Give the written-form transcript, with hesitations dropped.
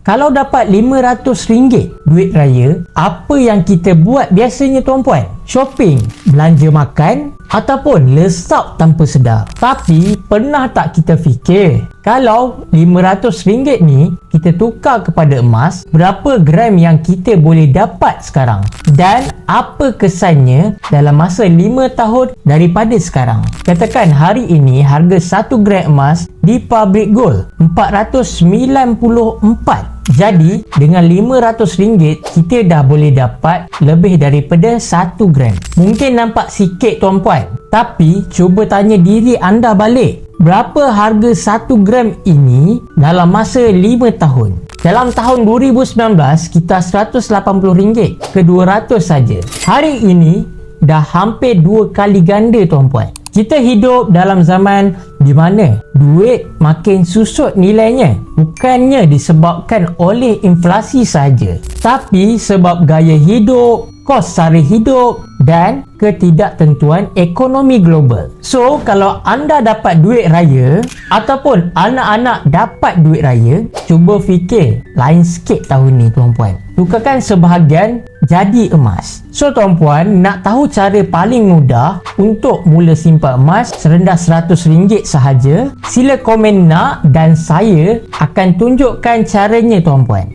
Kalau dapat RM500 duit raya, apa yang kita buat biasanya tuan-puan? Shopping, belanja makan ataupun lesap tanpa sedar. Tapi pernah tak kita fikir, kalau RM500 ni kita tukar kepada emas, berapa gram yang kita boleh dapat sekarang? Dan apa kesannya dalam masa 5 tahun daripada sekarang? Katakan hari ini harga 1 gram emas di Public Gold RM494. Jadi dengan RM500 kita dah boleh dapat lebih daripada 1 gram. Mungkin nampak sikit tuan-puan, tapi cuba tanya diri anda balik, berapa harga 1 gram ini dalam masa 5 tahun? Dalam tahun 2019 kita RM180 ke RM200 saja. Hari ini dah hampir 2 kali ganda tuan-puan. Kita hidup dalam zaman di mana duit makin susut nilainya, bukannya disebabkan oleh inflasi saja, tapi sebab gaya hidup, kos sara hidup dan ketidaktentuan ekonomi global. So, kalau anda dapat duit raya ataupun anak-anak dapat duit raya, cuba fikir lain sikit tahun ni tuan-puan. Tukarkan sebahagian jadi emas. So tuan-puan, nak tahu cara paling mudah untuk mula simpan emas serendah RM100 sahaja? Sila komen nak dan saya akan tunjukkan caranya tuan-puan.